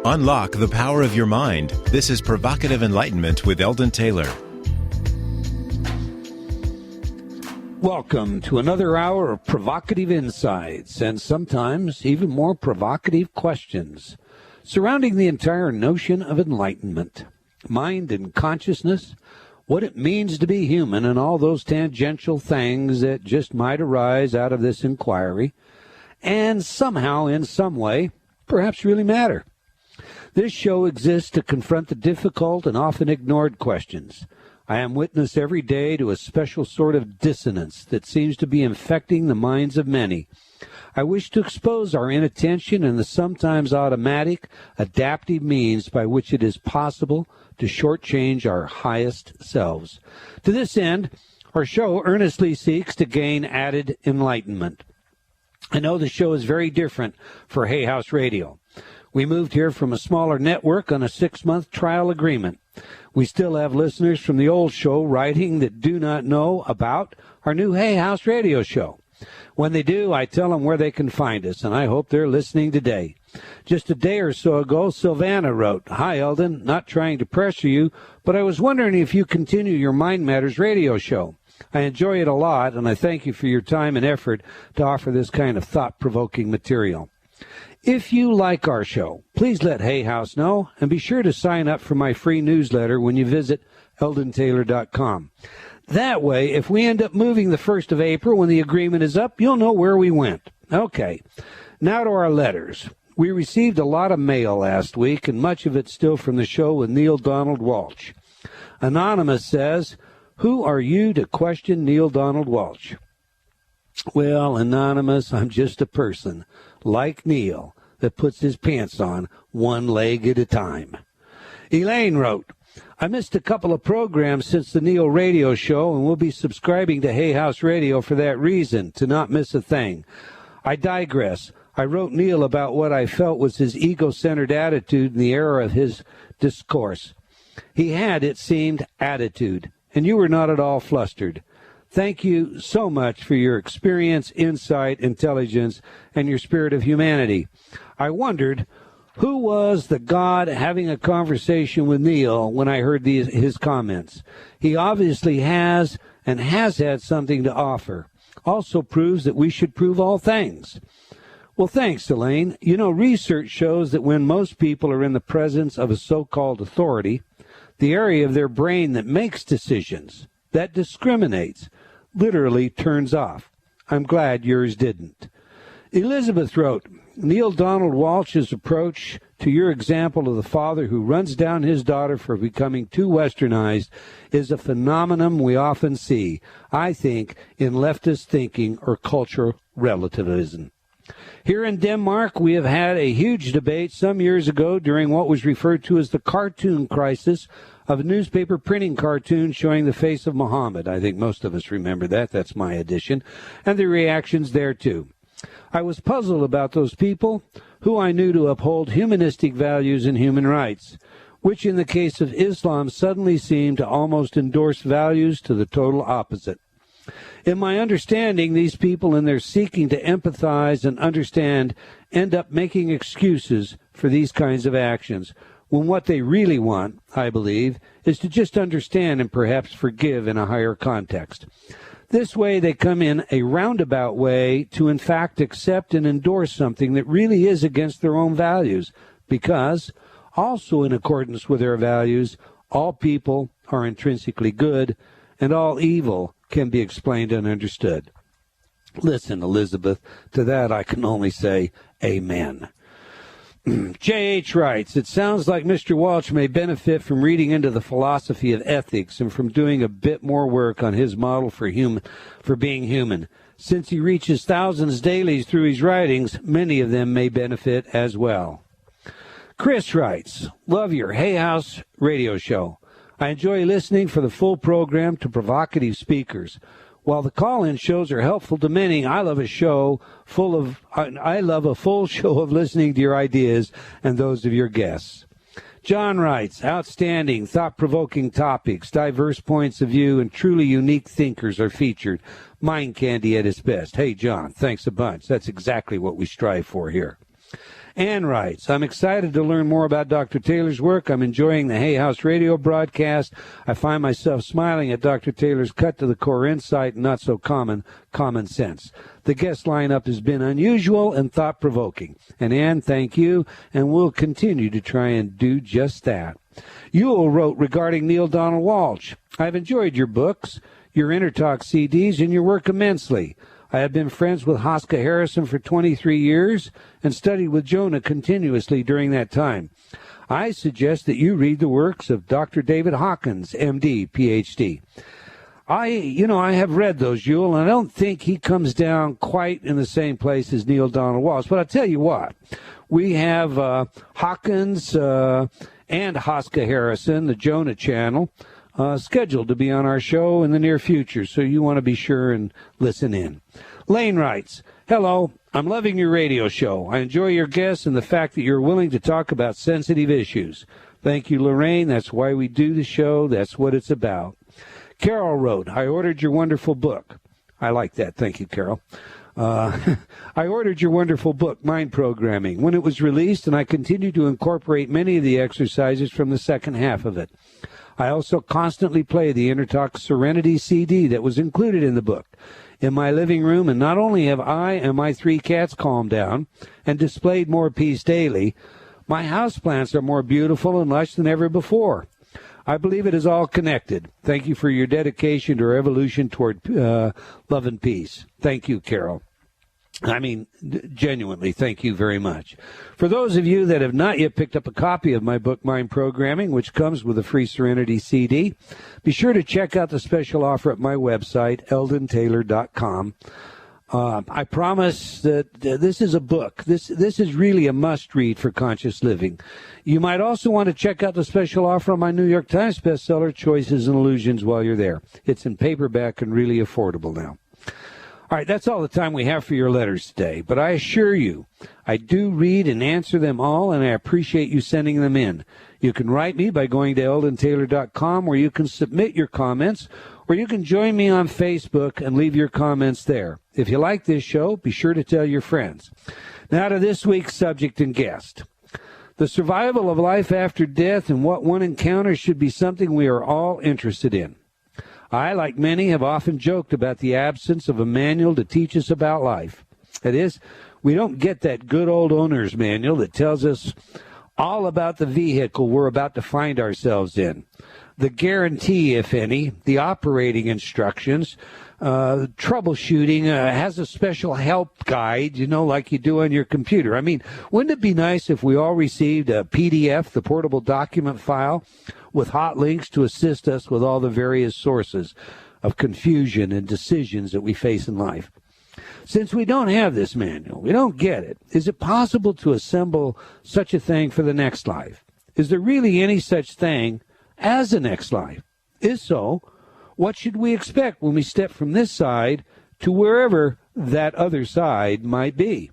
Unlock the power of your mind. This is Provocative Enlightenment with Eldon Taylor. Welcome to another hour of provocative insights and sometimes even more provocative questions surrounding the entire notion of enlightenment, mind and consciousness, what it means to be human, and all those tangential things that just might arise out of this inquiry and somehow, in some way, perhaps really matter. This show exists to confront the difficult and often ignored questions. I am witness every day to a special sort of dissonance that seems to be infecting the minds of many. I wish to expose our inattention and the sometimes automatic, adaptive means by which it is possible to shortchange our highest selves. To this end, our show earnestly seeks to gain added enlightenment. I know the show is very different for Hay House Radio. We moved here from a smaller network on a 6-month trial agreement. We still have listeners from the old show writing that do not know about our new Hay House Radio show. When they do, I tell them where they can find us, and I hope they're listening today. Just a day or so ago, Sylvana wrote, "Hi, Eldon, not trying to pressure you, but I was wondering if you continue your Mind Matters radio show. I enjoy it a lot, and I thank you for your time and effort to offer this kind of thought-provoking material. If you like our show, please let Hay House know, and be sure to sign up for my free newsletter when you visit eldontaylor.com. That way, if we end up moving the 1st of April when the agreement is up, you'll know where we went." Okay, now to our letters. We received a lot of mail last week, and much of it still from the show with Neil Donald Walsh. Anonymous says, "Who are you to question Neil Donald Walsh?" Well, Anonymous, I'm just a person, like Neil, that puts his pants on one leg at a time. Elaine wrote, "I missed a couple of programs since the Neil radio show and will be subscribing to Hay House Radio for that reason, to not miss a thing. I digress. I wrote Neil about what I felt was his ego-centered attitude in the era of his discourse. He had, it seemed, attitude, and you were not at all flustered. Thank you so much for your experience, insight, intelligence, and your spirit of humanity. I wondered who was the God having a conversation with Neil when I heard his comments. He obviously has and has had something to offer. Also proves that we should prove all things." Well, thanks, Elaine. You know, research shows that when most people are in the presence of a so-called authority, the area of their brain that makes decisions, that discriminates, literally turns off. I'm glad yours didn't. Elizabeth wrote, "Neil Donald Walsh's approach to your example of the father who runs down his daughter for becoming too westernized is a phenomenon we often see, I think, in leftist thinking or cultural relativism. Here in Denmark, we have had a huge debate some years ago during what was referred to as the cartoon crisis of a newspaper printing cartoon showing the face of Muhammad. I think most of us remember that. That's my addition. And the reactions there, too. I was puzzled about those people who I knew to uphold humanistic values and human rights, which in the case of Islam suddenly seemed to almost endorse values to the total opposite. In my understanding, these people, in their seeking to empathize and understand, end up making excuses for these kinds of actions, when what they really want, I believe, is to just understand and perhaps forgive in a higher context. This way, they come in a roundabout way to, in fact, accept and endorse something that really is against their own values, because, also in accordance with their values, all people are intrinsically good, and all evil can be explained and understood." Listen, Elizabeth, to that I can only say amen. J.H. writes, "It sounds like Mr. Walsh may benefit from reading into the philosophy of ethics and from doing a bit more work on his model for being human. Since he reaches thousands daily through his writings, many of them may benefit as well." Chris writes, "Love your Hay House radio show. I enjoy listening for the full program to provocative speakers. While the call-in shows are helpful to many, I love a full show of listening to your ideas and those of your guests." John writes, "Outstanding, thought-provoking topics, diverse points of view, and truly unique thinkers are featured. Mind candy at its best." Hey, John, thanks a bunch. That's exactly what we strive for here. Ann writes, I'm excited to learn more about Dr. Taylor's work. I'm enjoying the Hay House radio broadcast. I find myself smiling at Dr. Taylor's cut-to-the-core insight and not so common sense. The guest lineup has been unusual and thought-provoking. And Ann, thank you, and we'll continue to try and do just that. Yule wrote regarding Neil Donald Walsh, I've enjoyed your books, your Intertalk CDs, and your work immensely. I have been friends with Haska Harrison for 23 years and studied with Jonah continuously during that time. I suggest that you read the works of Dr. David Hawkins, M.D., Ph.D. I have read those, Yule, and I don't think he comes down quite in the same place as Neil Donald Walsh. But I'll tell you what, we have Hawkins and Haska Harrison, the Jonah channel, scheduled to be on our show in the near future, so you want to be sure and listen in. Lane writes, hello, I'm loving your radio show. I enjoy your guests and the fact that you're willing to talk about sensitive issues. Thank you, Lorraine. That's why we do the show. That's what it's about. Carol wrote, I ordered your wonderful book. I like that. Thank you, Carol. I ordered your wonderful book, Mind Programming, when it was released, and I continue to incorporate many of the exercises from the second half of it. I also constantly play the Intertalk Serenity CD that was included in the book in my living room, and not only have I and my 3 cats calmed down and displayed more peace daily, my houseplants are more beautiful and lush than ever before. I believe it is all connected. Thank you for your dedication to our evolution toward love and peace. Thank you, Carol. I mean, genuinely, thank you very much. For those of you that have not yet picked up a copy of my book, Mind Programming, which comes with a free Serenity CD, be sure to check out the special offer at my website, eldontaylor.com. I promise that this is a book. This is really a must-read for conscious living. You might also want to check out the special offer on my New York Times bestseller, Choices and Illusions, while you're there. It's in paperback and really affordable now. All right, that's all the time we have for your letters today, but I assure you, I do read and answer them all, and I appreciate you sending them in. You can write me by going to eldontaylor.com, where you can submit your comments, or you can join me on Facebook and leave your comments there. If you like this show, be sure to tell your friends. Now to this week's subject and guest. The survival of life after death and what one encounters should be something we are all interested in. I, like many, have often joked about the absence of a manual to teach us about life. That is, we don't get that good old owner's manual that tells us all about the vehicle we're about to find ourselves in. The guarantee, if any, the operating instructions, troubleshooting, has a special help guide, like you do on your computer. I mean, wouldn't it be nice if we all received a PDF, the portable document file, with hot links to assist us with all the various sources of confusion and decisions that we face in life? Since we don't have this manual, we don't get it, is it possible to assemble such a thing for the next life? Is there really any such thing as a next life? If so, what should we expect when we step from this side to wherever that other side might be?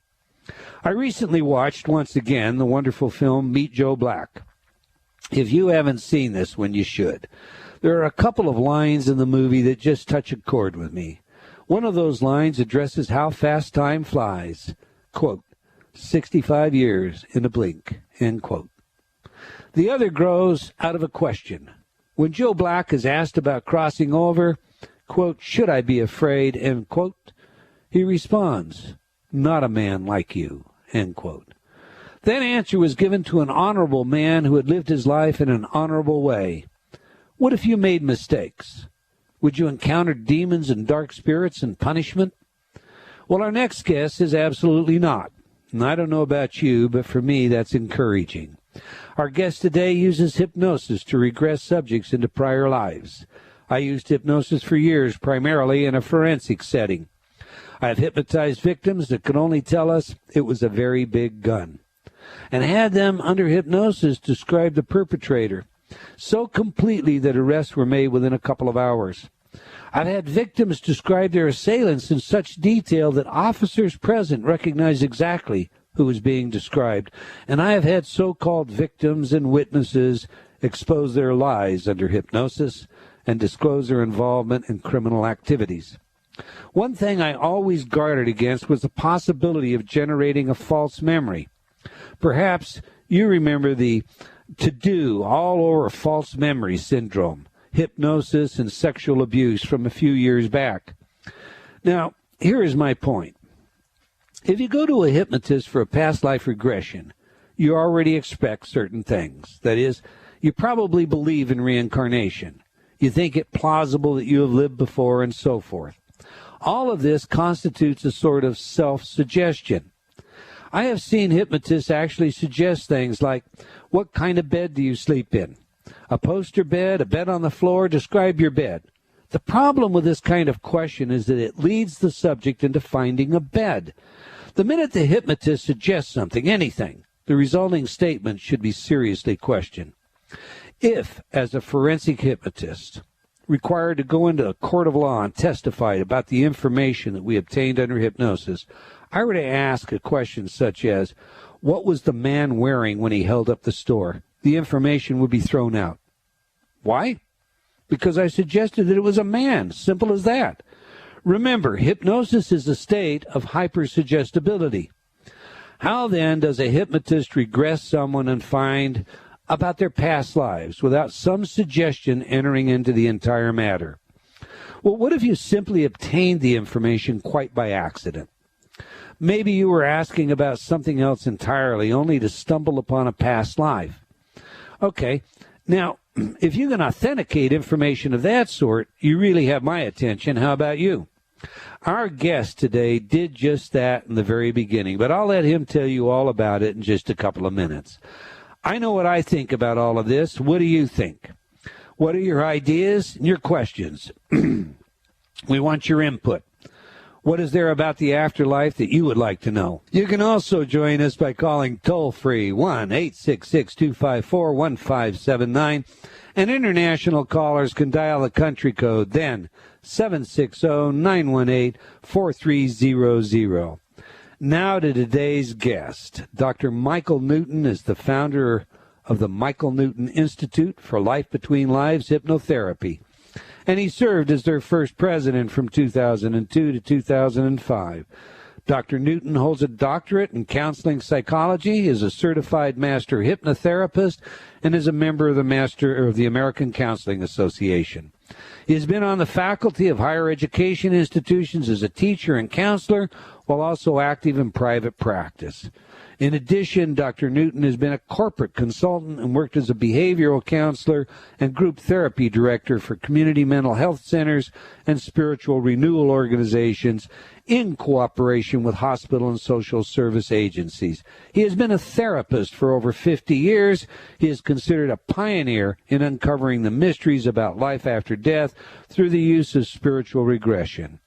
I recently watched, once again, the wonderful film Meet Joe Black. If you haven't seen this one, you should. There are a couple of lines in the movie that just touch a chord with me. One of those lines addresses how fast time flies. Quote, 65 years in a blink, end quote. The other grows out of a question. When Joe Black is asked about crossing over, quote, should I be afraid, end quote, he responds, not a man like you, end quote. That answer was given to an honorable man who had lived his life in an honorable way. What if you made mistakes? Would you encounter demons and dark spirits and punishment? Well, our next guest is absolutely not. And I don't know about you, but for me, that's encouraging. Our guest today uses hypnosis to regress subjects into prior lives. I used hypnosis for years, primarily in a forensic setting. I have hypnotized victims that could only tell us it was a very big gun, and had them under hypnosis describe the perpetrator so completely that arrests were made within a couple of hours. I've had victims describe their assailants in such detail that officers present recognized exactly who was being described, and I have had so-called victims and witnesses expose their lies under hypnosis and disclose their involvement in criminal activities. One thing I always guarded against was the possibility of generating a false memory. Perhaps you remember the to-do all-over false memory syndrome, hypnosis, and sexual abuse from a few years back. Now, here is my point. If you go to a hypnotist for a past life regression, you already expect certain things. That is, you probably believe in reincarnation. You think it plausible that you have lived before and so forth. All of this constitutes a sort of self-suggestion. I have seen hypnotists actually suggest things like, what kind of bed do you sleep in? A poster bed, a bed on the floor? Describe your bed. The problem with this kind of question is that it leads the subject into finding a bed. The minute the hypnotist suggests something, anything, the resulting statement should be seriously questioned. If, as a forensic hypnotist, required to go into a court of law and testify about the information that we obtained under hypnosis, I were to ask a question such as, what was the man wearing when he held up the store? The information would be thrown out. Why? Because I suggested that it was a man. Simple as that. Remember, hypnosis is a state of hypersuggestibility. How then does a hypnotist regress someone and find about their past lives without some suggestion entering into the entire matter? Well, what if you simply obtained the information quite by accident? Maybe you were asking about something else entirely, only to stumble upon a past life. Okay, now, if you can authenticate information of that sort, you really have my attention. How about you? Our guest today did just that in the very beginning, but I'll let him tell you all about it in just a couple of minutes. I know what I think about all of this. What do you think? What are your ideas and your questions? We want your input. What is there about the afterlife that you would like to know? You can also join us by calling toll-free 1-866-254-1579. And international callers can dial the country code then 760-918-4300. Now to today's guest. Dr. Michael Newton is the founder of the Michael Newton Institute for Life Between Lives Hypnotherapy, and he served as their first president from 2002 to 2005. Dr. Newton holds a doctorate in counseling psychology, is a certified master hypnotherapist, and is a member of the American Counseling Association. He has been on the faculty of higher education institutions as a teacher and counselor, while also active in private practice. In addition, Dr. Newton has been a corporate consultant and worked as a behavioral counselor and group therapy director for community mental health centers and spiritual renewal organizations in cooperation with hospital and social service agencies. He has been a therapist for over 50 years. He is considered a pioneer in uncovering the mysteries about life after death through the use of spiritual regression.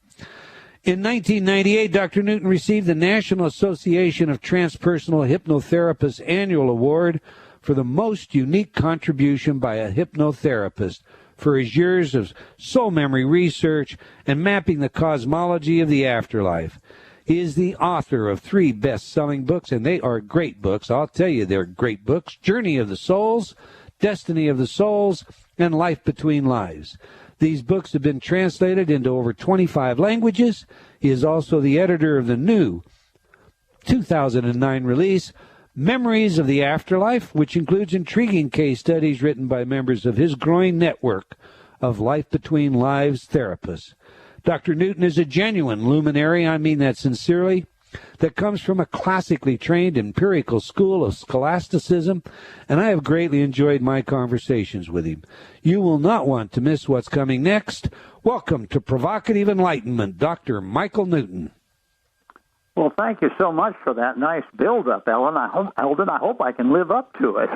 In 1998, Dr. Newton received the National Association of Transpersonal Hypnotherapists Annual Award for the most unique contribution by a hypnotherapist for his years of soul memory research and mapping the cosmology of the afterlife. He is the author of 3 best-selling books, and they are great books. I'll tell you they're great books: Journey of the Souls, Destiny of the Souls, and Life Between Lives. These books have been translated into over 25 languages. He is also the editor of the new 2009 release, Memories of the Afterlife, which includes intriguing case studies written by members of his growing network of Life Between Lives therapists. Dr. Newton is a genuine luminary, I mean that sincerely, that comes from a classically trained empirical school of scholasticism, and I have greatly enjoyed my conversations with him. You will not want to miss what's coming next. Welcome to Provocative Enlightenment, Dr. Michael Newton. Well, thank you so much for that nice build-up, Eldon. I hope I can live up to it.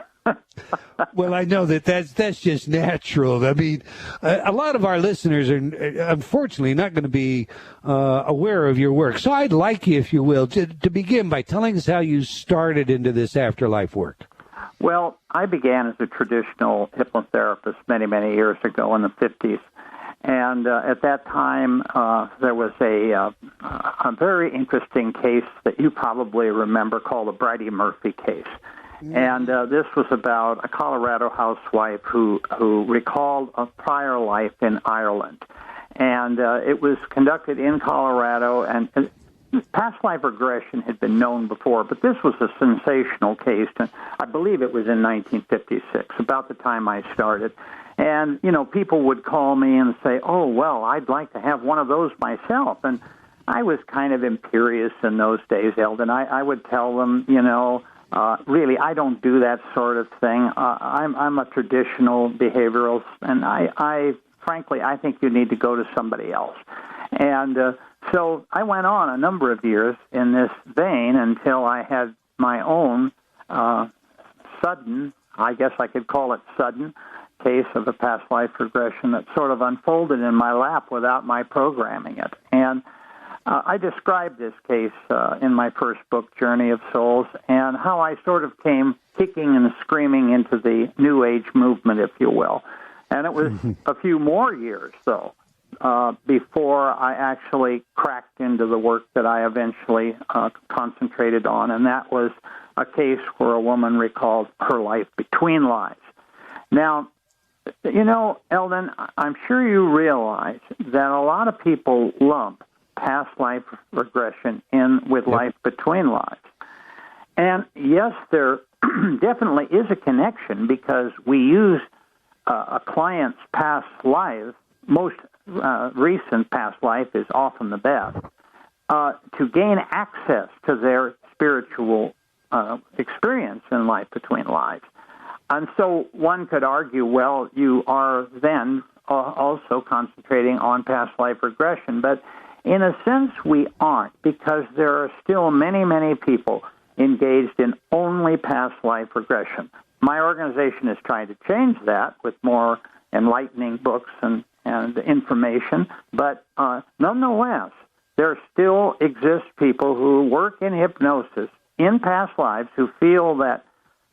Well, I know that's just natural. I mean, a lot of our listeners are unfortunately not going to be aware of your work. So I'd like you, if you will, to begin by telling us how you started into this afterlife work. Well, I began as a traditional hypnotherapist many, many years ago in the 50s. And at that time, there was a very interesting case that you probably remember called the Bridie Murphy case. And this was about a Colorado housewife who recalled a prior life in Ireland. And it was conducted in Colorado, and past life regression had been known before, but this was a sensational case. And I believe it was in 1956, about the time I started. And, people would call me and say, oh, well, I'd like to have one of those myself. And I was kind of imperious in those days, Eldon. I would tell them, really, I don't do that sort of thing. I'm a traditional behavioralist, and I frankly, I think you need to go to somebody else. And so I went on a number of years in this vein until I had my own sudden, I guess I could call it sudden, case of a past life regression that sort of unfolded in my lap without my programming it. And I described this case in my first book, Journey of Souls, and how I sort of came kicking and screaming into the New Age movement, if you will. And it was a few more years, though, before I actually cracked into the work that I eventually concentrated on, and that was a case where a woman recalled her life between lives. Now, Eldon, I'm sure you realize that a lot of people lump past life regression in with life between lives. And yes, there definitely is a connection because we use a client's past life, most recent past life is often the best, to gain access to their spiritual experience in life between lives. And so one could argue, well, you are then also concentrating on past life regression, but in a sense, we aren't, because there are still many, many people engaged in only past life regression. My organization is trying to change that with more enlightening books and information, but nonetheless, there still exist people who work in hypnosis in past lives who feel that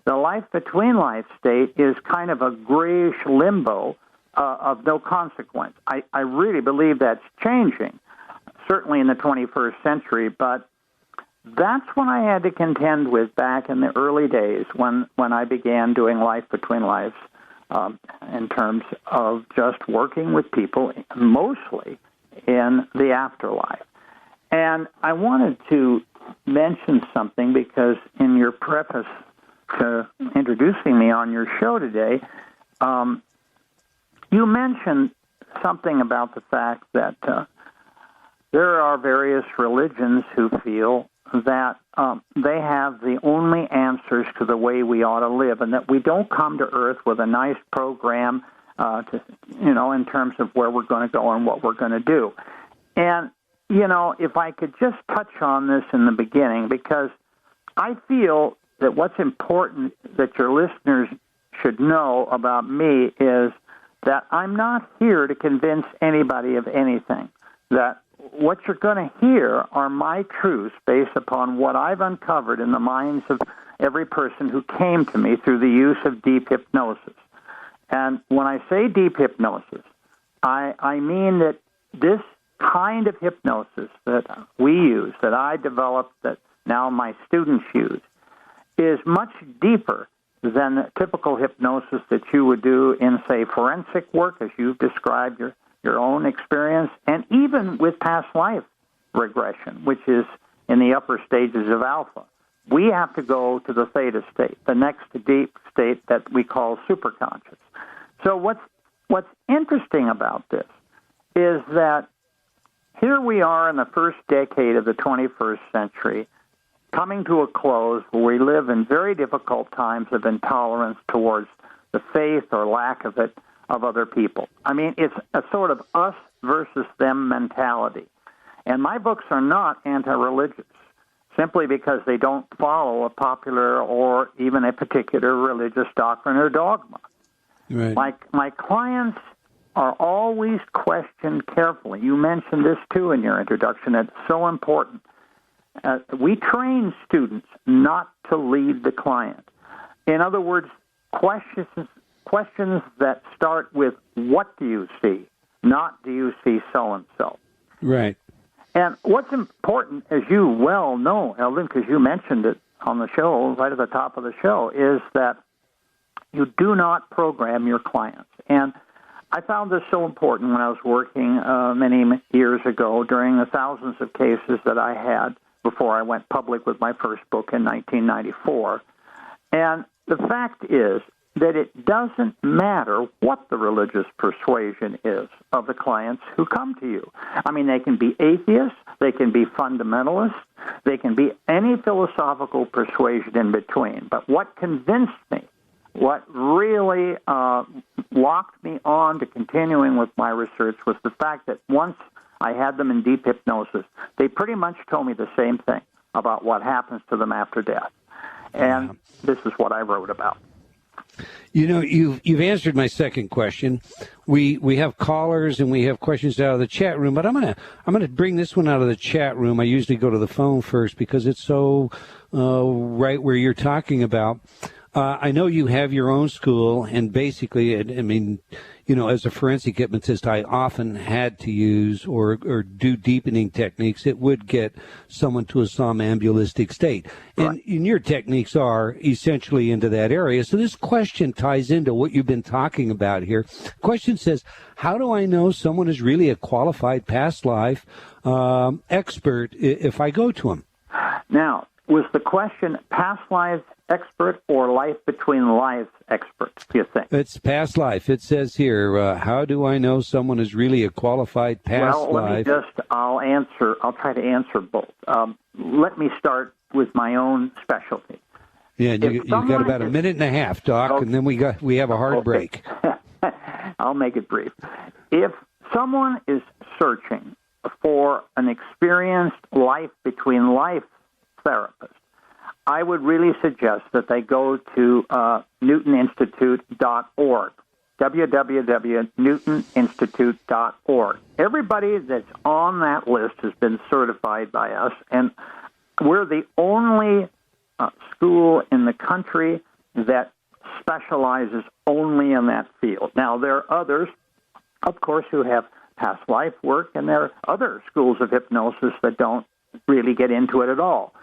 the life between life state is kind of a grayish limbo of no consequence. I really believe that's changing, certainly in the 21st century, but that's what I had to contend with back in the early days when I began doing Life Between Lives in terms of just working with people mostly in the afterlife. And I wanted to mention something because in your preface to introducing me on your show today, you mentioned something about the fact that there are various religions who feel that they have the only answers to the way we ought to live, and that we don't come to Earth with a nice program, in terms of where we're going to go and what we're going to do. And, if I could just touch on this in the beginning, because I feel that what's important that your listeners should know about me is that I'm not here to convince anybody of anything, that what you're going to hear are my truths based upon what I've uncovered in the minds of every person who came to me through the use of deep hypnosis. And when I say deep hypnosis, I mean that this kind of hypnosis that we use, that I developed, that now my students use, is much deeper than the typical hypnosis that you would do in, say, forensic work, as you've described your own experience, and even with past life regression, which is in the upper stages of alpha. We have to go to the theta state, the next deep state that we call superconscious. So what's interesting about this is that here we are in the first decade of the 21st century, coming to a close where we live in very difficult times of intolerance towards the faith or lack of it of other people. I mean, it's a sort of us versus them mentality. And my books are not anti-religious, simply because they don't follow a popular or even a particular religious doctrine or dogma. Right. My clients are always questioned carefully. You mentioned this, too, in your introduction. It's so important. We train students not to lead the client. In other words, questions that start with, what do you see? Not, do you see so-and-so? Right. And what's important, as you well know, Eldon, because you mentioned it on the show, right at the top of the show, is that you do not program your clients. And I found this so important when I was working many years ago during the thousands of cases that I had before I went public with my first book in 1994. And the fact is that it doesn't matter what the religious persuasion is of the clients who come to you. I mean, they can be atheists, they can be fundamentalists, they can be any philosophical persuasion in between. But what convinced me, what really locked me on to continuing with my research was the fact that once I had them in deep hypnosis, they pretty much told me the same thing about what happens to them after death. And this is what I wrote about. You know, you've answered my second question. We have callers and we have questions out of the chat room, but I'm gonna bring this one out of the chat room. I usually go to the phone first because it's so right where you're talking about. I know you have your own school, and basically, I mean, you know, as a forensic hypnotist, I often had to use or do deepening techniques that would get someone to a somnambulistic state. And your techniques are essentially into that area. So this question ties into what you've been talking about here. Question says, how do I know someone is really a qualified past life expert if I go to him? Now, was the question past life expert or life between lives expert, do you think? It's past life. It says here, how do I know someone is really a qualified past life? I'll try to answer both. Let me start with my own specialty. Yeah, you've got about a minute and a half, Doc, and then we have a hard break. I'll make it brief. If someone is searching for an experienced life between life therapist, I would really suggest that they go to newtoninstitute.org, www.newtoninstitute.org. Everybody that's on that list has been certified by us, and we're the only school in the country that specializes only in that field. Now, there are others, of course, who have past life work, and there are other schools of hypnosis that don't really get into it at all.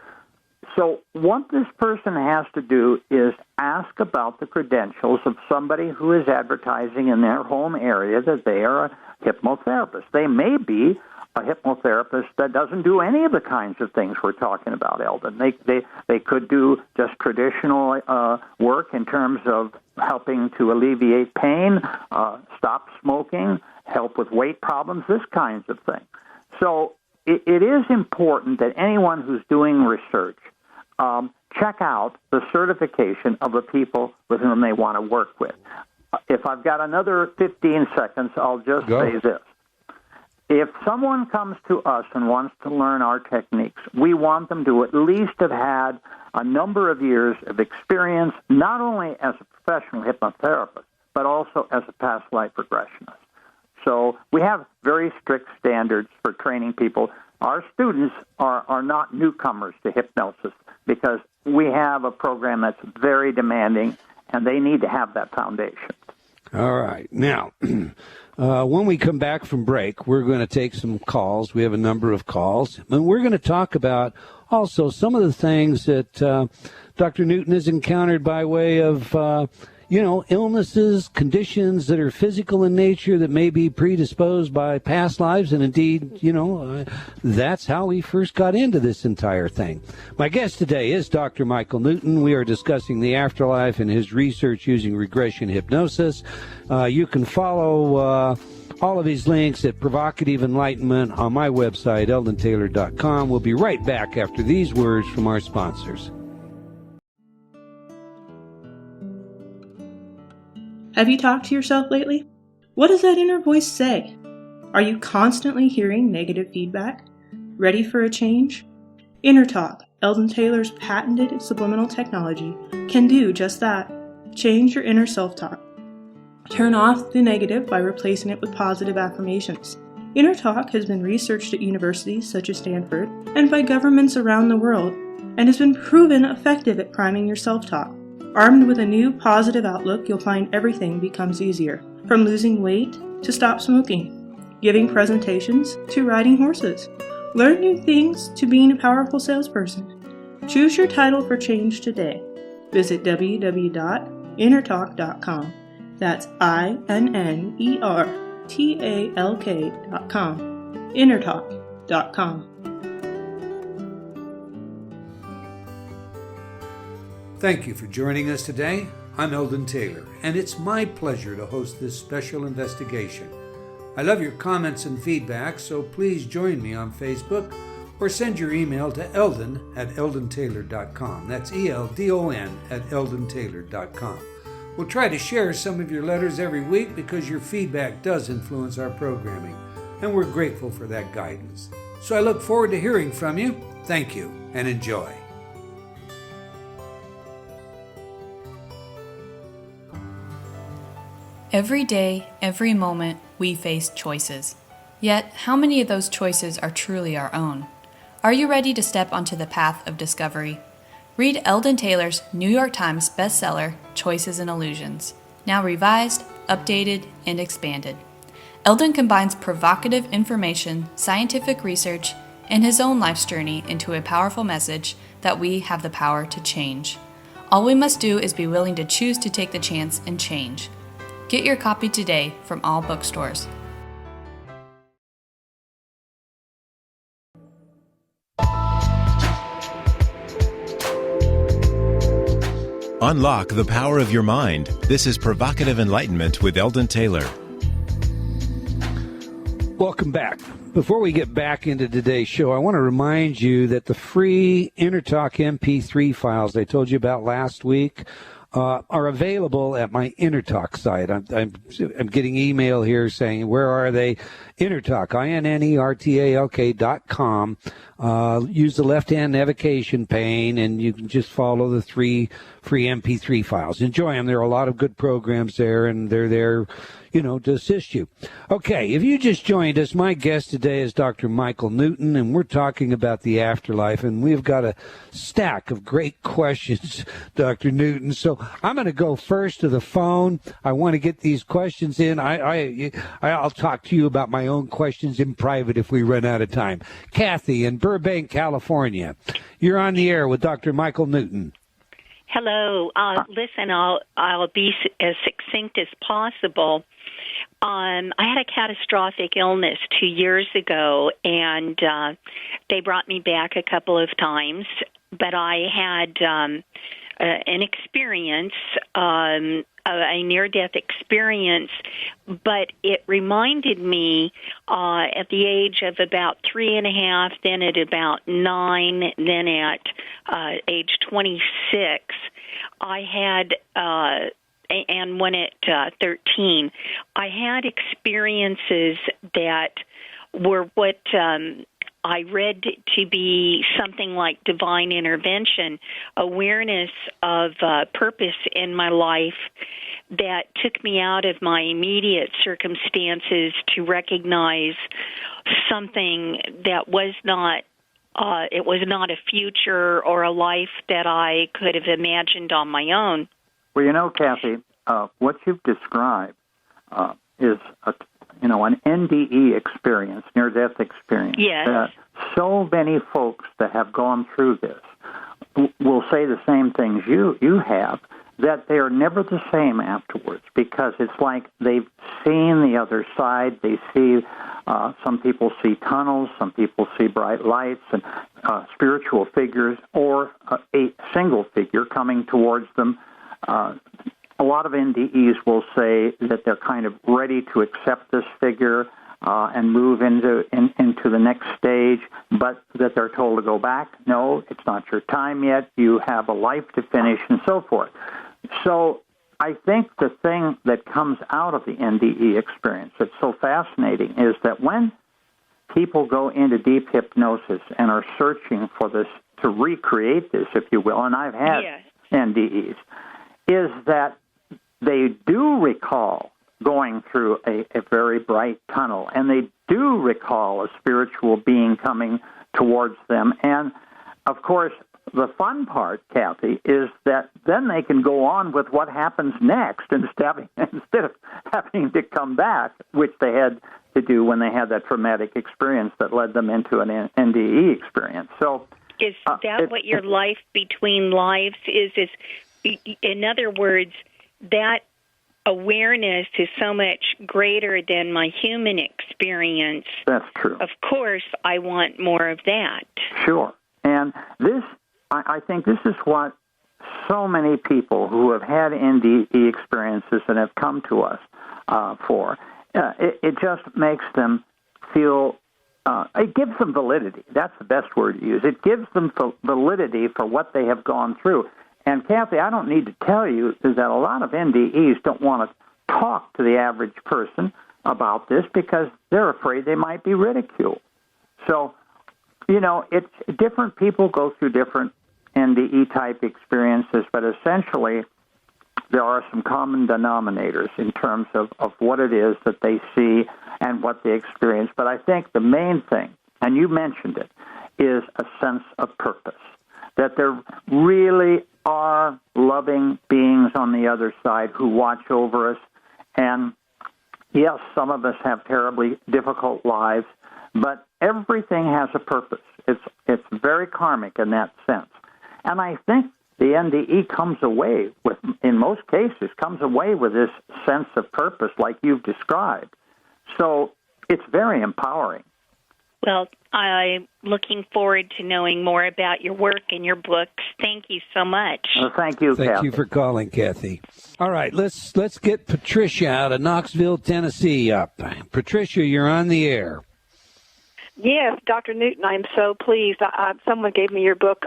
So what this person has to do is ask about the credentials of somebody who is advertising in their home area that they are a hypnotherapist. They may be a hypnotherapist that doesn't do any of the kinds of things we're talking about, Eldon. They could do just traditional work in terms of helping to alleviate pain, stop smoking, help with weight problems, this kinds of thing. So it is important that anyone who's doing research check out the certification of the people with whom they want to work with. If I've got another 15 seconds, I'll just say this. If someone comes to us and wants to learn our techniques, we want them to at least have had a number of years of experience, not only as a professional hypnotherapist, but also as a past life regressionist. So we have very strict standards for training people. Our students are not newcomers to hypnosis because we have a program that's very demanding, and they need to have that foundation. All right. Now, when we come back from break, we're going to take some calls. We have a number of calls. And we're going to talk about also some of the things that Dr. Newton has encountered by way of, illnesses, conditions that are physical in nature that may be predisposed by past lives. And indeed, that's how he first got into this entire thing. My guest today is Dr. Michael Newton. We are discussing the afterlife and his research using regression hypnosis. You can follow all of his links at Provocative Enlightenment on my website, eldontaylor.com. We'll be right back after these words from our sponsors. Have you talked to yourself lately? What does that inner voice say? Are you constantly hearing negative feedback? Ready for a change? Inner Talk, Eldon Taylor's patented subliminal technology, can do just that. Change your inner self-talk. Turn off the negative by replacing it with positive affirmations. Inner Talk has been researched at universities such as Stanford and by governments around the world, and has been proven effective at priming your self-talk. Armed with a new positive outlook, you'll find everything becomes easier. From losing weight to stop smoking, giving presentations to riding horses. Learn new things to being a powerful salesperson. Choose your title for change today. Visit www.innertalk.com That's INNERTALK.com. InnerTalk.com. Thank you for joining us today. I'm Eldon Taylor, and it's my pleasure to host this special investigation. I love your comments and feedback, so please join me on Facebook or send your email to Eldon at eldontaylor.com. That's ELDON at eldontaylor.com. We'll try to share some of your letters every week because your feedback does influence our programming, and we're grateful for that guidance. So I look forward to hearing from you. Thank you, and enjoy. Every day, every moment, we face choices. Yet, how many of those choices are truly our own? Are you ready to step onto the path of discovery? Read Eldon Taylor's New York Times bestseller, Choices and Illusions, now revised, updated, and expanded. Eldon combines provocative information, scientific research, and his own life's journey into a powerful message that we have the power to change. All we must do is be willing to choose to take the chance and change. Get your copy today from all bookstores. Unlock the power of your mind. This is Provocative Enlightenment with Eldon Taylor. Welcome back. Before we get back into today's show, I want to remind you that the free InnerTalk MP3 files I told you about last week are available at my InnerTalk site. I'm getting email here saying, where are they? InnerTalk, INNERTALK.com. Use the left-hand navigation pane, and you can just follow the 3 free MP3 files. Enjoy them. There are a lot of good programs there, and they're there, to assist you. Okay, if you just joined us, my guest today is Dr. Michael Newton, and we're talking about the afterlife, and we've got a stack of great questions, Dr. Newton. So I'm going to go first to the phone. I want to get these questions in. I'll talk to you about my own questions in private if we run out of time. Kathy in Burbank, California. You're on the air with Dr. Michael Newton. Hello. Listen, I'll be as succinct as possible. I had a catastrophic illness 2 years ago, and they brought me back a couple of times. But I had an experience, a near-death experience, but it reminded me at the age of about 3.5, then at about 9, then at age 26, I had, and when at 13, I had experiences that were what I read to be something like divine intervention, awareness of purpose in my life that took me out of my immediate circumstances to recognize something that was not, it was not a future or a life that I could have imagined on my own. Well, Kathy, what you've described is an NDE experience, near-death experience. Yes. So many folks that have gone through this will say the same things you have, that they are never the same afterwards, because it's like they've seen the other side. They see, some people see tunnels, some people see bright lights and spiritual figures, or a single figure coming towards them. A lot of NDEs will say that they're kind of ready to accept this figure and move into the next stage, but that they're told to go back. No, it's not your time yet. You have a life to finish, and so forth. So I think the thing that comes out of the NDE experience that's so fascinating is that when people go into deep hypnosis and are searching for this, to recreate this, if you will, and I've had NDEs, is that they do recall going through a very bright tunnel, and they do recall a spiritual being coming towards them. And, of course, the fun part, Kathy, is that then they can go on with what happens next instead of having to come back, which they had to do when they had that traumatic experience that led them into an NDE experience. So, is that what your Life Between Lives is? In other words, that awareness is so much greater than my human experience. That's true. Of course, I want more of that. Sure. And this, I think this is what so many people who have had NDE experiences and have come to us for, it just makes them feel, it gives them validity. That's the best word to use. It gives them validity for what they have gone through. And, Kathy, I don't need to tell you is that a lot of NDEs don't want to talk to the average person about this because they're afraid they might be ridiculed. So, it's different people go through different NDE-type experiences, but essentially there are some common denominators in terms of what it is that they see and what they experience. But I think the main thing, and you mentioned it, is a sense of purpose, that there really are loving beings on the other side who watch over us. And, yes, some of us have terribly difficult lives, but everything has a purpose. It's very karmic in that sense. And I think the NDE comes away with, in most cases, comes away with this sense of purpose like you've described. So it's very empowering. Well, I'm looking forward to knowing more about your work and your books. Thank you so much. Well, thank you, Kathy. Thank you for calling, Kathy. All right, let's get Patricia out of Knoxville, Tennessee up. Patricia, you're on the air. Yes, Dr. Newton, I'm so pleased. Someone gave me your book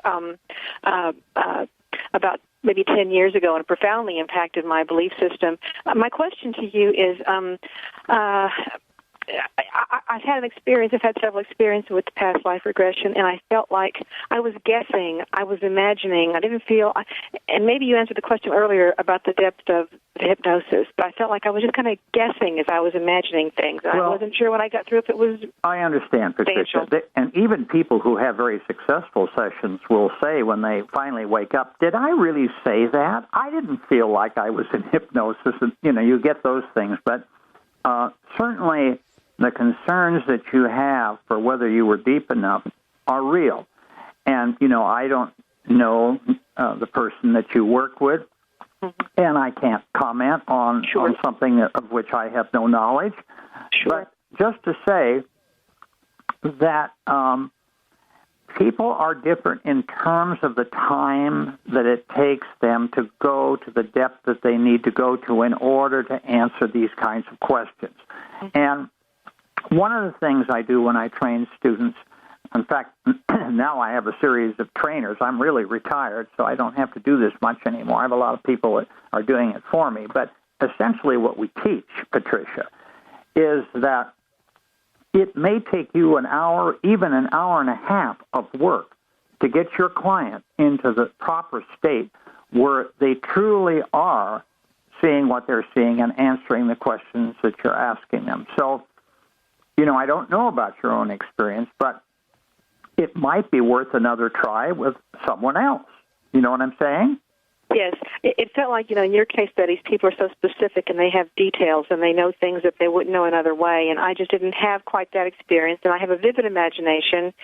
about maybe 10 years ago, and it profoundly impacted my belief system. My question to you is, I've had several experiences with past life regression, and I felt like I was guessing, I was imagining, I didn't feel, and maybe you answered the question earlier about the depth of the hypnosis, but I felt like I was just kind of guessing as I was imagining things. I wasn't sure when I got through if it was I understand, Patricia. And even people who have very successful sessions will say when they finally wake up, did I really say that? I didn't feel like I was in hypnosis. And, you get those things, but certainly the concerns that you have for whether you were deep enough are real. And, I don't know the person that you work with, and I can't comment on something of which I have no knowledge. Sure. But just to say that people are different in terms of the time that it takes them to go to the depth that they need to go to in order to answer these kinds of questions. And one of the things I do when I train students, in fact, now I have a series of trainers. I'm really retired, so I don't have to do this much anymore. I have a lot of people that are doing it for me. But essentially what we teach, Patricia, is that it may take you an hour, even an hour and a half of work to get your client into the proper state where they truly are seeing what they're seeing and answering the questions that you're asking them. So, I don't know about your own experience, but it might be worth another try with someone else. You know what I'm saying? Yes. It felt like, in your case studies, people are so specific and they have details and they know things that they wouldn't know another way, and I just didn't have quite that experience. And I have a vivid imagination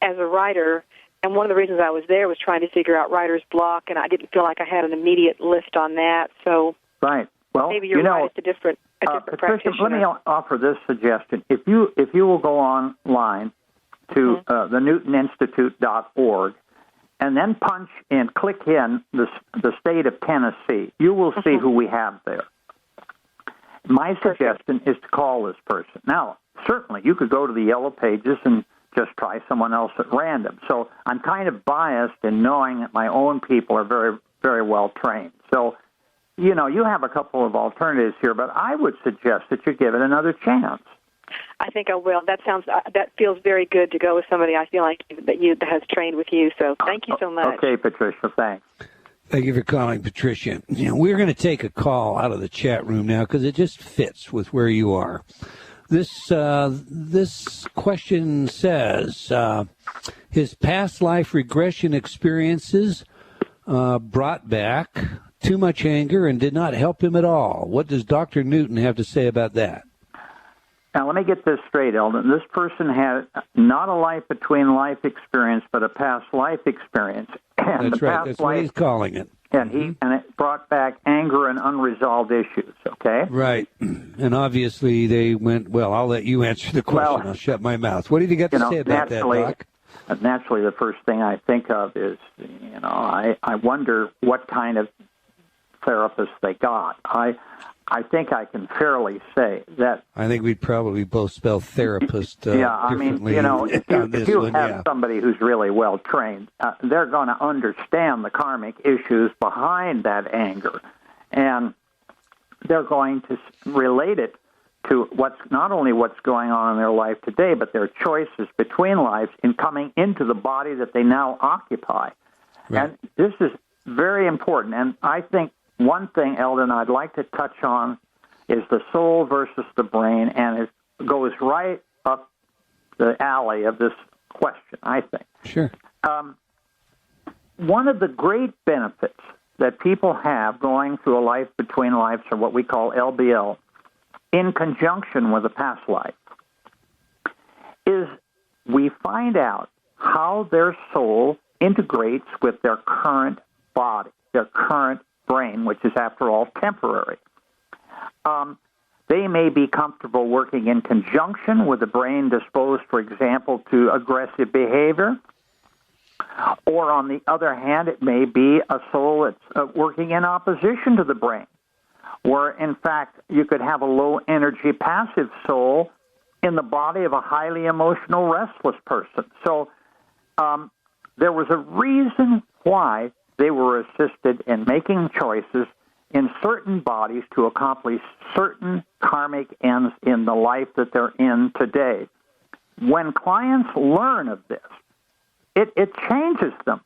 as a writer, and one of the reasons I was there was trying to figure out writer's block, and I didn't feel like I had an immediate lift on that. So right. Well, maybe you're right. It's a different Patricia, practitioner. let me offer this suggestion. If you will go online to thenewtoninstitute.org and then click in the state of Tennessee, you will see who we have there. My suggestion is to call this person. Now, certainly you could go to the yellow pages and just try someone else at random. So I'm kind of biased in knowing that my own people are very, very well trained. So, you have a couple of alternatives here, but I would suggest that you give it another chance. I think I will. That feels very good to go with somebody I feel like that has trained with you. So thank you so much. Okay, Patricia, thanks. Thank you for calling, Patricia. We're going to take a call out of the chat room now because it just fits with where you are. This question says, his past life regression experiences brought back too much anger and did not help him at all. What does Dr. Newton have to say about that? Now, let me get this straight, Eldon. This person had not a life between life experience, but a past life experience. And That's right. That's what he's calling it. And and it brought back anger and unresolved issues. Okay? Right. And obviously they went, well, I'll let you answer the question. Well, I'll shut my mouth. What have you got to say about that, Doc? Naturally, the first thing I think of is, I wonder what kind of therapist they got. I think I can fairly say that. I think we'd probably both spell therapist differently. If you have somebody who's really well trained, they're going to understand the karmic issues behind that anger, and they're going to relate it to not only what's going on in their life today, but their choices between lives in coming into the body that they now occupy. Right. And this is very important. And I think one thing, Eldon, I'd like to touch on is the soul versus the brain, and it goes right up the alley of this question, I think. Sure. One of the great benefits that people have going through a life between lives, or what we call LBL, in conjunction with a past life, is we find out how their soul integrates with their current body, their current brain, which is, after all, temporary. They may be comfortable working in conjunction with a brain disposed, for example, to aggressive behavior. Or, on the other hand, it may be a soul that's working in opposition to the brain, where, in fact, you could have a low-energy passive soul in the body of a highly emotional, restless person. So there was a reason why they were assisted in making choices in certain bodies to accomplish certain karmic ends in the life that they're in today. When clients learn of this, it changes them.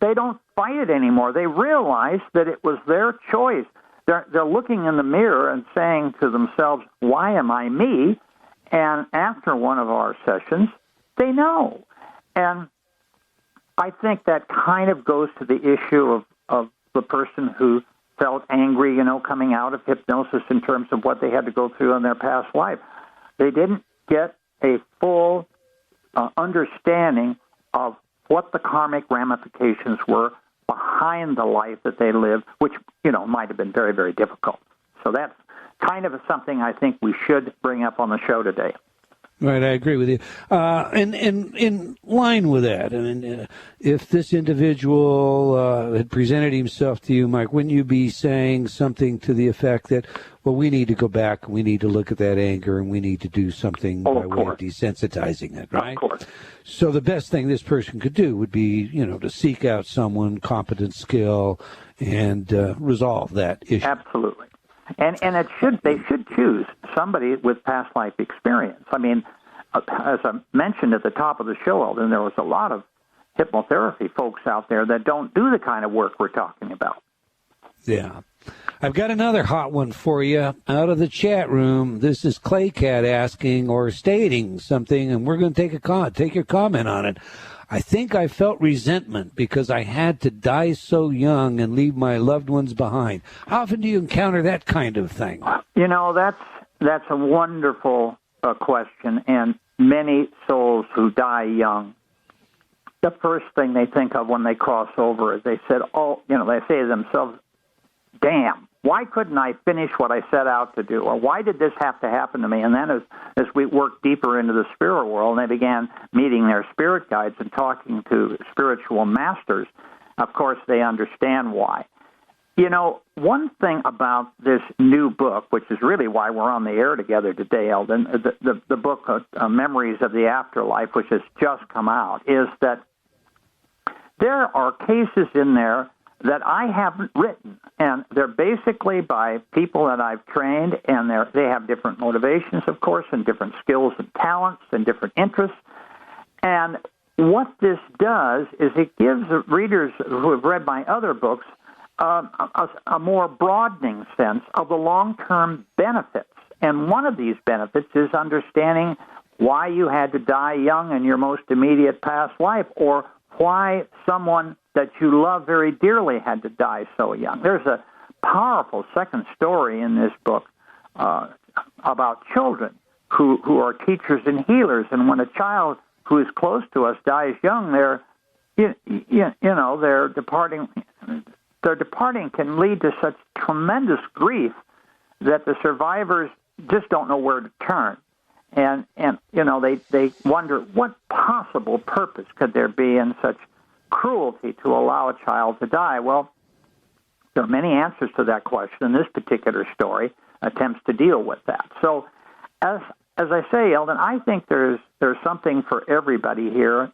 They don't fight it anymore. They realize that it was their choice. They're looking in the mirror and saying to themselves, why am I me? And after one of our sessions, they know. And I think that kind of goes to the issue of the person who felt angry, coming out of hypnosis in terms of what they had to go through in their past life. They didn't get a full understanding of what the karmic ramifications were behind the life that they lived, which, might have been very, very difficult. So that's kind of something I think we should bring up on the show today. Right, I agree with you. And in line with that, I mean, if this individual had presented himself to you, Mike, wouldn't you be saying something to the effect that, well, we need to go back, we need to look at that anger, and we need to do something by way of desensitizing it, right? Of course. So the best thing this person could do would be, to seek out someone, competent skill, and resolve that issue. Absolutely. And they should choose somebody with past life experience. I mean, as I mentioned at the top of the show, Eldon, there was a lot of hypnotherapy folks out there that don't do the kind of work we're talking about. Yeah. I've got another hot one for you out of the chat room. This is Claycat asking or stating something, and we're going to take your comment on it. I think I felt resentment because I had to die so young and leave my loved ones behind. How often do you encounter that kind of thing? That's a wonderful question, and many souls who die young, the first thing they think of when they cross over is they say to themselves, damn, why couldn't I finish what I set out to do? Or why did this have to happen to me? And then as we worked deeper into the spirit world, and they began meeting their spirit guides and talking to spiritual masters, of course, they understand why. One thing about this new book, which is really why we're on the air together today, Eldon, the book, Memories of the Afterlife, which has just come out, is that there are cases in there that I haven't written, and they're basically by people that I've trained, and they have different motivations, of course, and different skills and talents and different interests. And what this does is it gives readers who have read my other books a more broadening sense of the long-term benefits. And one of these benefits is understanding why you had to die young in your most immediate past life, or why someone that you love very dearly had to die so young. There's a powerful second story in this book about children who are teachers and healers, and when a child who is close to us dies young, their departing can lead to such tremendous grief that the survivors just don't know where to turn. And they wonder what possible purpose could there be in such cruelty to allow a child to die. Well, there are many answers to that question, and this particular story attempts to deal with that. So, as I say, Eldon, I think there's something for everybody here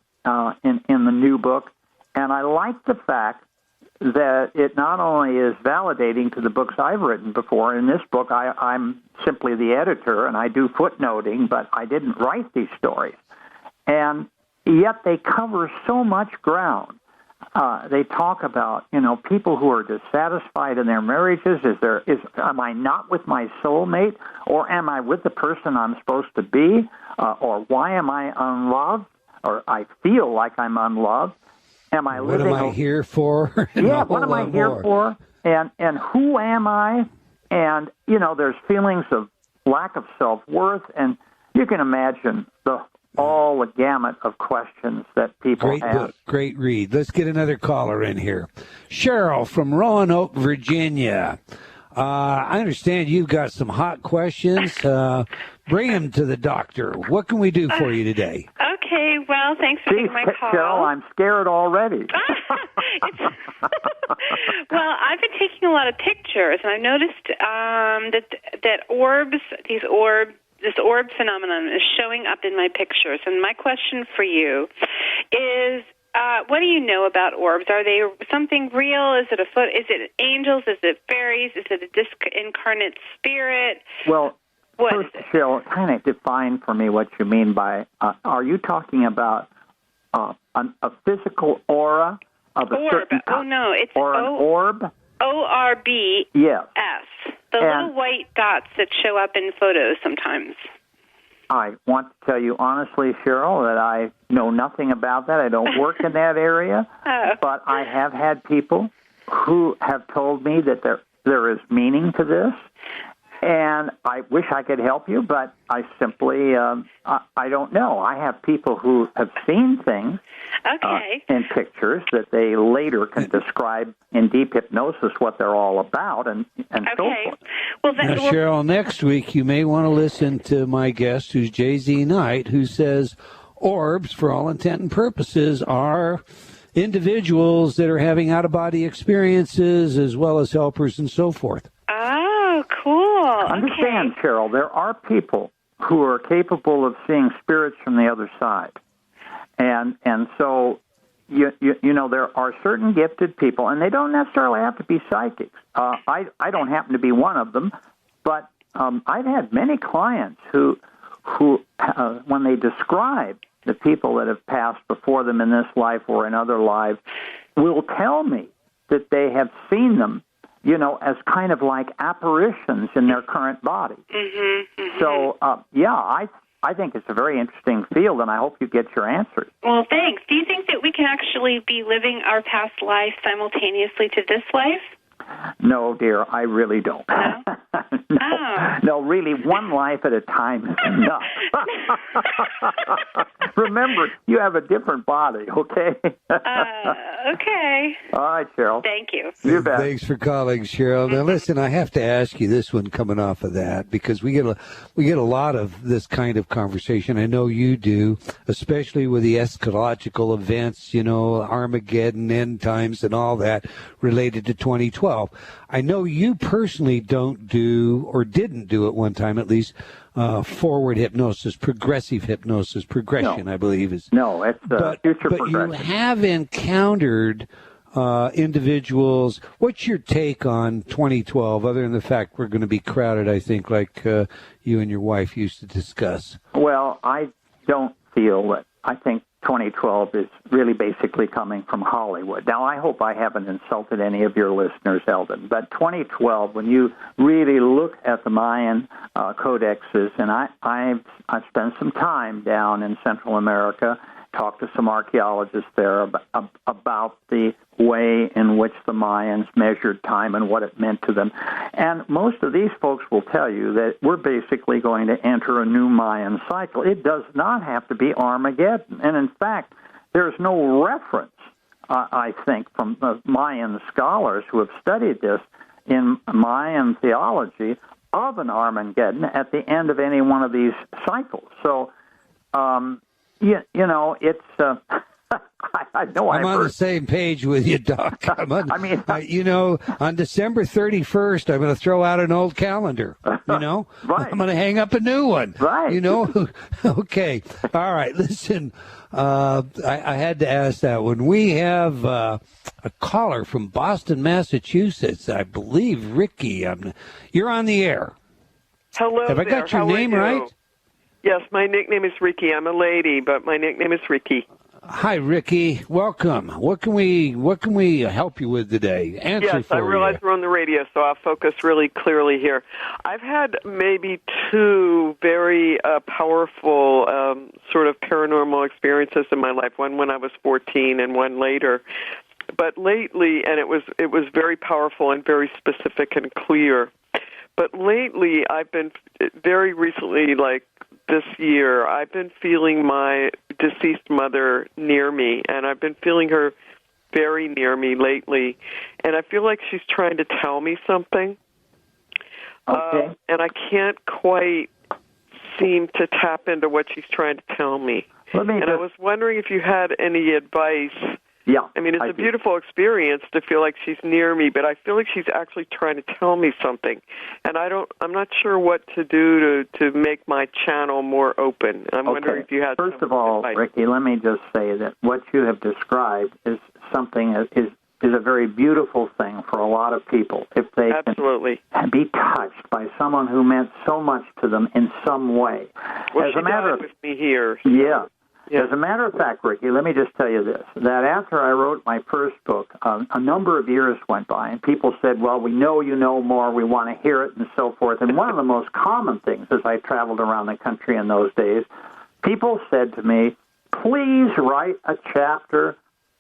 in the new book, and I like the fact that it not only is validating to the books I've written before. In this book, I'm simply the editor, and I do footnoting, but I didn't write these stories. And yet they cover so much ground. They talk about, people who are dissatisfied in their marriages. Am I not with my soulmate, or am I with the person I'm supposed to be, or why am I unloved, or I feel like I'm unloved? Am I living? What am I here for? Yeah, what am I here for? And who am I? And, there's feelings of lack of self-worth, and you can imagine all the gamut of questions that people have. Great book, great read. Let's get another caller in here. Cheryl from Roanoke, Virginia. I understand you've got some hot questions. Bring them to the doctor. What can we do for you today? Okay, well, thanks for taking my call. Cheryl, I'm scared already. Well, I've been taking a lot of pictures, and I've noticed that this orb phenomenon is showing up in my pictures. And my question for you is, what do you know about orbs? Are they something real? Is it angels? Is it fairies? Is it a incarnate spirit? Well, what first, Cheryl, kind of define for me what you mean by, are you talking about a physical aura of a certain Oh, no, it's or an orb? ORBS. Yes. The little white dots that show up in photos sometimes. I want to tell you honestly, Cheryl, that I know nothing about that. I don't work in that area. But I have had people who have told me that there is meaning to this. And I wish I could help you, but I simply, I don't know. I have people who have seen things in pictures that they later can describe in deep hypnosis what they're all about and so forth. Well, Cheryl, next week you may want to listen to my guest, who's J.Z. Knight, who says orbs, for all intent and purposes, are individuals that are having out-of-body experiences as well as helpers and so forth. Oh, cool. Understand, Cheryl, there are people who are capable of seeing spirits from the other side. And so, you know, there are certain gifted people, and they don't necessarily have to be psychics. I don't happen to be one of them, but I've had many clients who when they describe the people that have passed before them in this life or in other lives, will tell me that they have seen them, you know, as kind of like apparitions in their current body. Mm-hmm, mm-hmm. So, I think it's a very interesting field, and I hope you get your answers. Well, thanks. Do you think that we can actually be living our past life simultaneously to this life? No, dear, I really don't. No? No, really, one life at a time is enough. Remember, you have a different body, okay? Okay. All right, Cheryl. Thank you. You bet. Thanks for calling, Cheryl. Now, listen, I have to ask you this one coming off of that, because we get a lot of this kind of conversation. I know you do, especially with the eschatological events, you know, Armageddon, end times, and all that related to 2012. I know you personally don't do, or didn't do at one time at least, forward hypnosis, progressive hypnosis, progression, no. I believe is. No, it's future progression. But you have encountered individuals. What's your take on 2012, other than the fact we're going to be crowded, I think, like you and your wife used to discuss? Well, I don't feel that. I think 2012 is really basically coming from Hollywood. Now, I hope I haven't insulted any of your listeners, Eldon, but 2012, when you really look at the Mayan codexes, and I've spent some time down in Central America, talked to some archaeologists there about the way in which the Mayans measured time and what it meant to them. And most of these folks will tell you that we're basically going to enter a new Mayan cycle. It does not have to be Armageddon. And in fact, there's no reference, I think, from the Mayan scholars who have studied this in Mayan theology of an Armageddon at the end of any one of these cycles. So, it's... I know I'm on the same page with you, Doc. On December 31st, I'm going to throw out an old calendar. Right. I'm going to hang up a new one. Right. Okay. All right. Listen, I had to ask that. When we have a caller from Boston, Massachusetts, I believe Ricky, you're on the air. Hello. Have I got your name right? Yes, my nickname is Ricky. I'm a lady, but my nickname is Ricky. Hi, Ricky. Welcome. What can we help you with today? Yes, I realize we're on the radio, so I'll focus really clearly here. I've had maybe two very powerful sort of paranormal experiences in my life. One when I was 14, and one later. But lately, and it was very powerful and very specific and clear. But lately, I've been very recently, like this year, I've been feeling my deceased mother near me, and I've been feeling her very near me lately, and I feel like she's trying to tell me something. Okay. And I can't quite seem to tap into what she's trying to tell me. I was wondering if you had any advice. Yeah. I mean, it's a beautiful experience to feel like she's near me, but I feel like she's actually trying to tell me something. And I'm not sure what to do to make my channel more open. I'm wondering if you had First of all, advice. Ricky, let me just say that what you have described is something is a very beautiful thing for a lot of people. If they can be touched by someone who meant so much to them in some way. Well, As she a matter died with me here. So. Yeah. Yeah. As a matter of fact, Ricky, let me just tell you this, that after I wrote my first book, a number of years went by, and people said, well, we know you know more, we want to hear it, and so forth. And one of the most common things as I traveled around the country in those days, people said to me, please write a chapter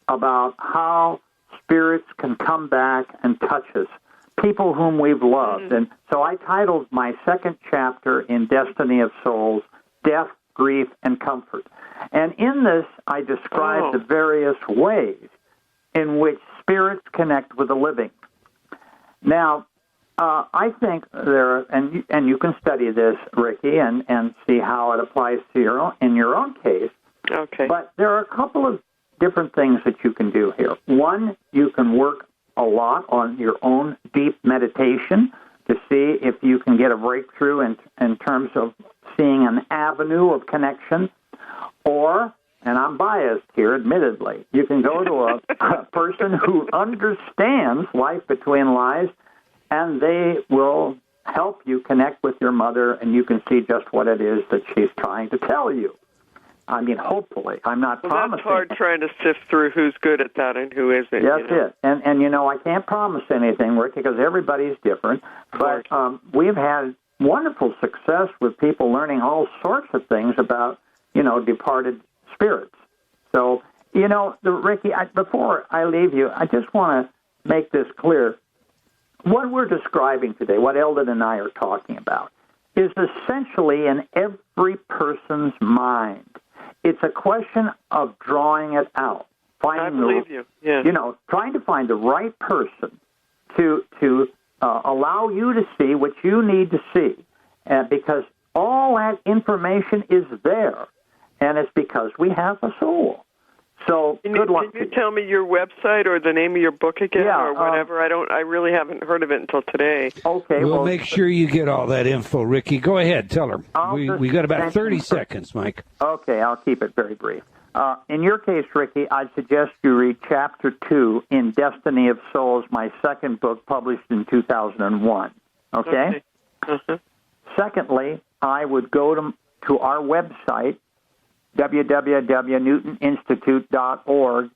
about how spirits can come back and touch us, people whom we've loved. And so I titled my second chapter in Destiny of Souls, Death, Grief, and Comfort. And in this, I describe the various ways in which spirits connect with the living. Now, I think and you can study this, Ricky, and see how it applies to in your own case. Okay. But there are a couple of different things that you can do here. One, you can work a lot on your own deep meditation to see if you can get a breakthrough in terms of seeing an avenue of connection. Or, and I'm biased here, admittedly, you can go to a person who understands Life Between Lives, and they will help you connect with your mother, and you can see just what it is that she's trying to tell you. I mean, hopefully. I'm not promising. That's hard trying to sift through who's good at that and who isn't. That's it. And I can't promise anything, Rick, because everybody's different. But we've had wonderful success with people learning all sorts of things about departed spirits. So, Ricky, before I leave you, I just want to make this clear. What we're describing today, what Eldon and I are talking about, is essentially in every person's mind. It's a question of drawing it out. I believe you. Yeah. Trying to find the right person to allow you to see what you need to see. Because all that information is there. And it's because we have a soul. So good luck. Can you tell me your website or the name of your book again, or whatever? I really haven't heard of it until today. Okay. We'll make sure you get all that info, Ricky. Go ahead, tell her. We got about 30 seconds, Mike. Okay, I'll keep it very brief. In your case, Ricky, I'd suggest you read Chapter 2 in Destiny of Souls, my second book published in 2001. Okay? Secondly, I would go to our website, www.newtoninstitute.org,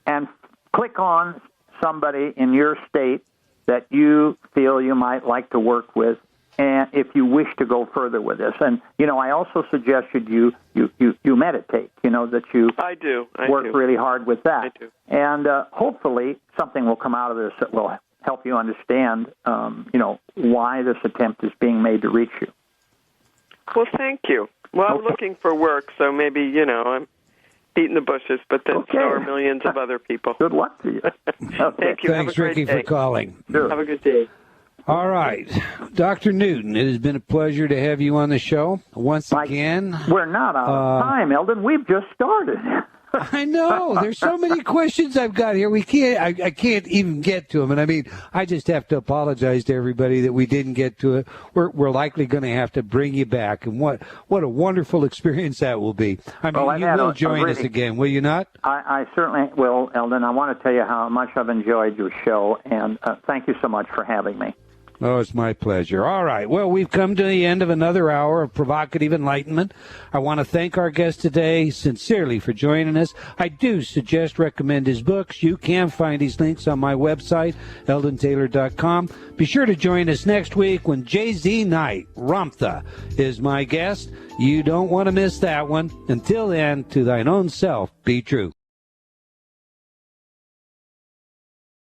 and click on somebody in your state that you feel you might like to work with, and if you wish to go further with this. And I also suggested you meditate. That you work really hard with that. I do. And hopefully something will come out of this that will help you understand, why this attempt is being made to reach you. Well, thank you. Well, I'm looking for work, so maybe, I'm beating the bushes, but then so are millions of other people. Good luck to you. Thank you. Thanks, Ricky, for calling. Sure. Have a good day. All right. Dr. Newton, it has been a pleasure to have you on the show once again. We're not out of time, Eldon. We've just started. I know. There's so many questions I've got here. I can't even get to them. And I mean, I just have to apologize to everybody that we didn't get to it. We're likely going to have to bring you back. And what a wonderful experience that will be. I mean, you will join us again, will you not? I certainly will, Eldon. I want to tell you how much I've enjoyed your show, and thank you so much for having me. Oh, it's my pleasure. All right. Well, we've come to the end of another hour of provocative enlightenment. I want to thank our guest today sincerely for joining us. I do recommend his books. You can find these links on my website, eldontaylor.com. Be sure to join us next week when J.Z. Knight, Ramtha, is my guest. You don't want to miss that one. Until then, to thine own self be true.